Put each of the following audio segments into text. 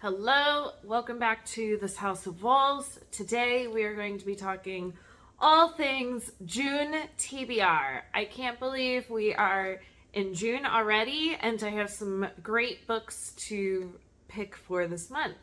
Hello, welcome back to this House of Walls. Today we are going to be talking all things June TBR. I can't believe we are in June already, and I have some great books to pick for this month.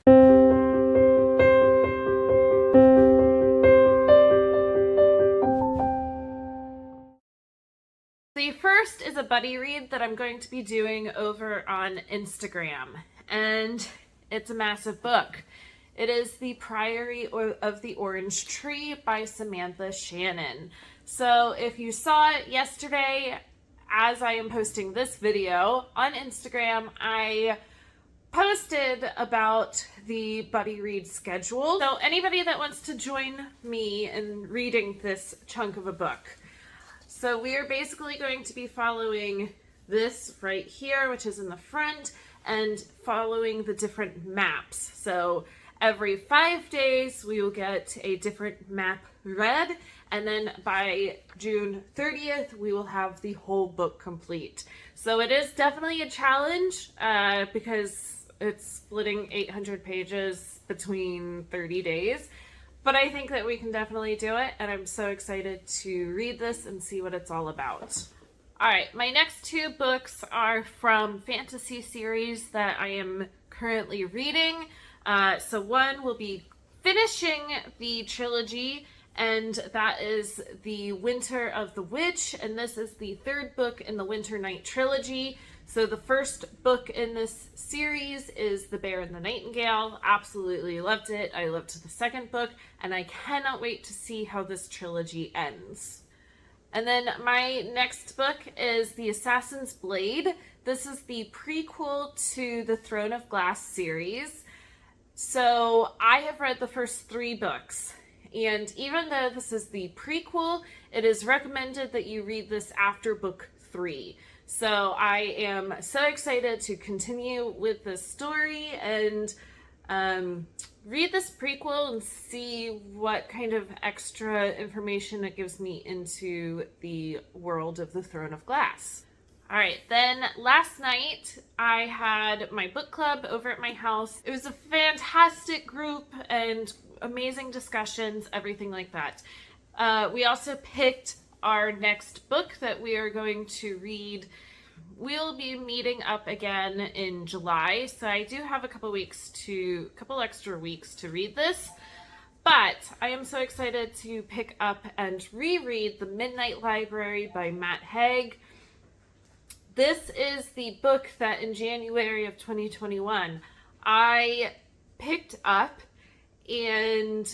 The first is a buddy read that I'm going to be doing over on Instagram, and it's a massive book. It is The Priory of the Orange Tree by Samantha Shannon. So if you saw it yesterday, as I am posting this video on Instagram, I posted about the buddy read schedule. So anybody that wants to join me in reading this chunk of a book. So we are basically going to be following this right here, which is in the front, and following the different maps. So every 5 days we will get a different map read, and then by June 30th we will have the whole book complete. So it is definitely a challenge because it's splitting 800 pages between 30 days. But I think that we can definitely do it, and I'm so excited to read this and see what it's all about. Alright, my next two books are from fantasy series that I am currently reading. So one will be finishing the trilogy, and that is The Winter of the Witch, and this is the third book in the Winter Night trilogy. So the first book in this series is The Bear and the Nightingale. Absolutely loved it. I loved the second book, and I cannot wait to see how this trilogy ends. And then my next book is The Assassin's Blade. This is the prequel to the Throne of Glass series. So I have read the first 3 books, and even though this is the prequel, it is recommended that you read this after book 3. So I am so excited to continue with this story and read this prequel and see what kind of extra information it gives me into the world of the Throne of Glass. Alright, then last night I had my book club over at my house. It was a fantastic group and amazing discussions, everything like that. We also picked our next book that we are going to read. We'll be meeting up again in July, so I do have a couple extra weeks to read this. But I am so excited to pick up and reread The Midnight Library by Matt Haig. This is the book that in January of 2021 I picked up and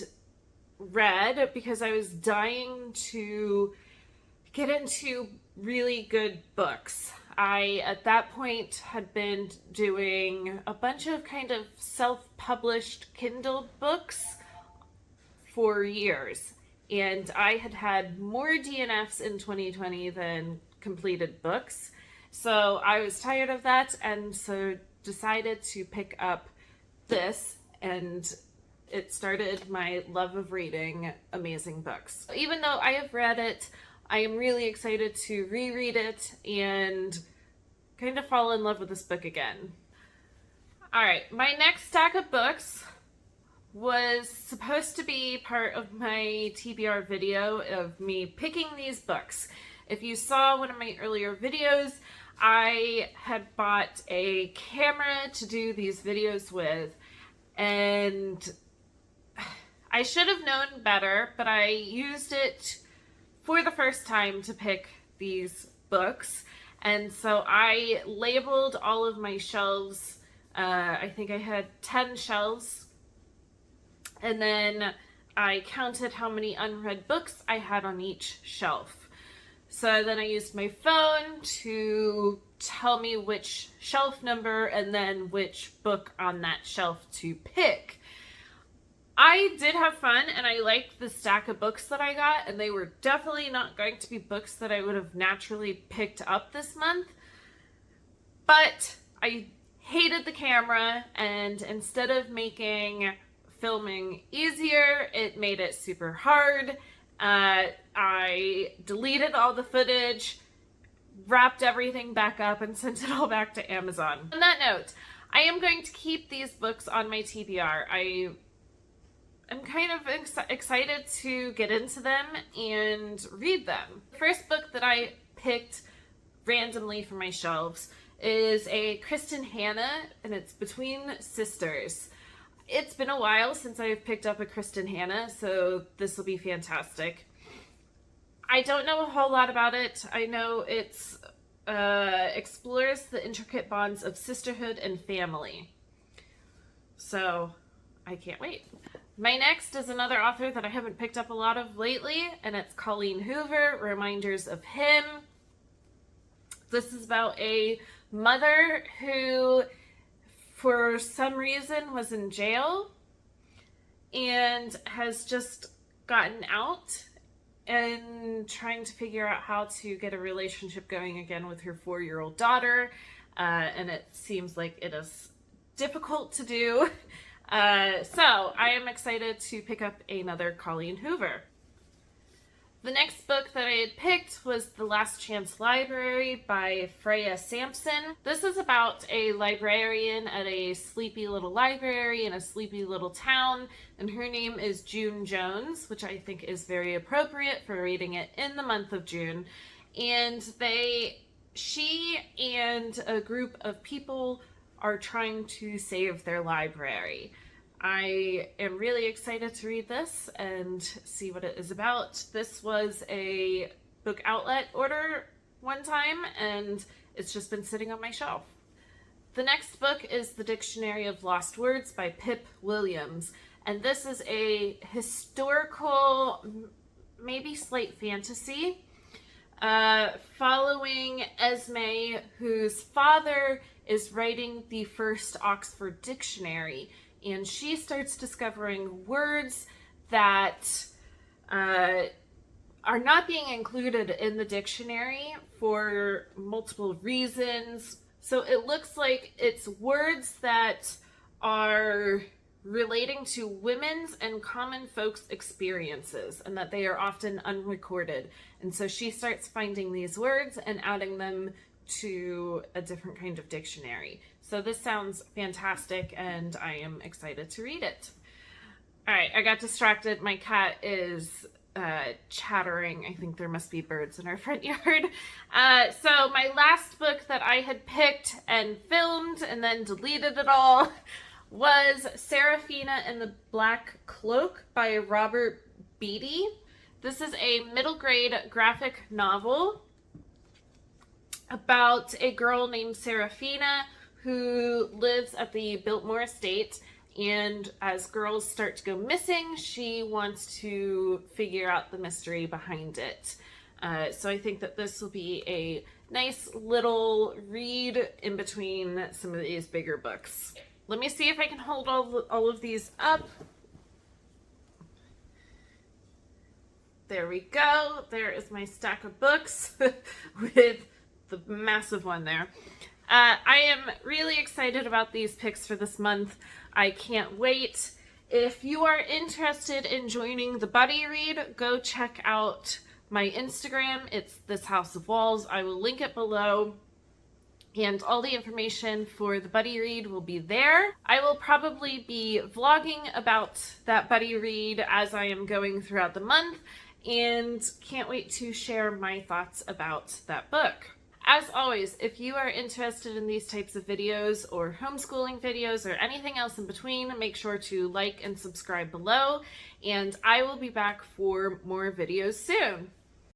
read because I was dying to get into really good books. I, at that point, had been doing a bunch of kind of self-published Kindle books for years. And I had had more DNFs in 2020 than completed books. So I was tired of that, and so decided to pick up this, and it started my love of reading amazing books. Even though I have read it, I am really excited to reread it and kind of fall in love with this book again. Alright, my next stack of books was supposed to be part of my TBR video of me picking these books. If you saw one of my earlier videos, I had bought a camera to do these videos with, and I should have known better, but I used it for the first time to pick these books. And so I labeled all of my shelves. I think I had 10 shelves. And then I counted how many unread books I had on each shelf. So then I used my phone to tell me which shelf number and then which book on that shelf to pick. I did have fun, and I liked the stack of books that I got, and they were definitely not going to be books that I would have naturally picked up this month. But I hated the camera, and instead of making filming easier, it made it super hard. I deleted all the footage, wrapped everything back up, and sent it all back to Amazon. On that note, I am going to keep these books on my TBR. I'm kind of excited to get into them and read them. The first book that I picked randomly from my shelves is a Kristen Hanna, and it's Between Sisters. It's been a while since I've picked up a Kristen Hanna, so this will be fantastic. I don't know a whole lot about it. I know it's explores the intricate bonds of sisterhood and family. So I can't wait. My next is another author that I haven't picked up a lot of lately, and it's Colleen Hoover, Reminders of Him. This is about a mother who, for some reason, was in jail and has just gotten out and trying to figure out how to get a relationship going again with her 4-year-old daughter. And it seems like it is difficult to do. So I am excited to pick up another Colleen Hoover. The next book that I had picked was The Last Chance Library by Freya Sampson. This is about a librarian at a sleepy little library in a sleepy little town, and her name is June Jones, which I think is very appropriate for reading it in the month of June. And she and a group of people are trying to save their library. I am really excited to read this and see what it is about. This was a book outlet order one time, and it's just been sitting on my shelf. The next book is The Dictionary of Lost Words by Pip Williams, and this is a historical, maybe slight fantasy, following Esme, whose father is writing the first Oxford Dictionary, and she starts discovering words that are not being included in the dictionary for multiple reasons. So it looks like it's words that are relating to women's and common folks' experiences, and that they are often unrecorded. And so she starts finding these words and adding them to a different kind of dictionary. So this sounds fantastic, and I am excited to read it. All right, I got distracted. My cat is chattering. I think there must be birds in our front yard. So my last book that I had picked and filmed and then deleted it all was Seraphina and the Black Cloak by Robert Beatty. This is a middle grade graphic novel about a girl named Seraphina who lives at the Biltmore estate, and as girls start to go missing, she wants to figure out the mystery behind it. So I think that this will be a nice little read in between some of these bigger books. Let me see if I can hold all of these up. There we go. There is my stack of books with the massive one there. I am really excited about these picks for this month. I can't wait. If you are interested in joining the buddy read, go check out my Instagram. It's This House of Walls. I will link it below, and all the information for the buddy read will be there. I will probably be vlogging about that buddy read as I am going throughout the month, and can't wait to share my thoughts about that book. As always, if you are interested in these types of videos or homeschooling videos or anything else in between, make sure to like and subscribe below, and I will be back for more videos soon.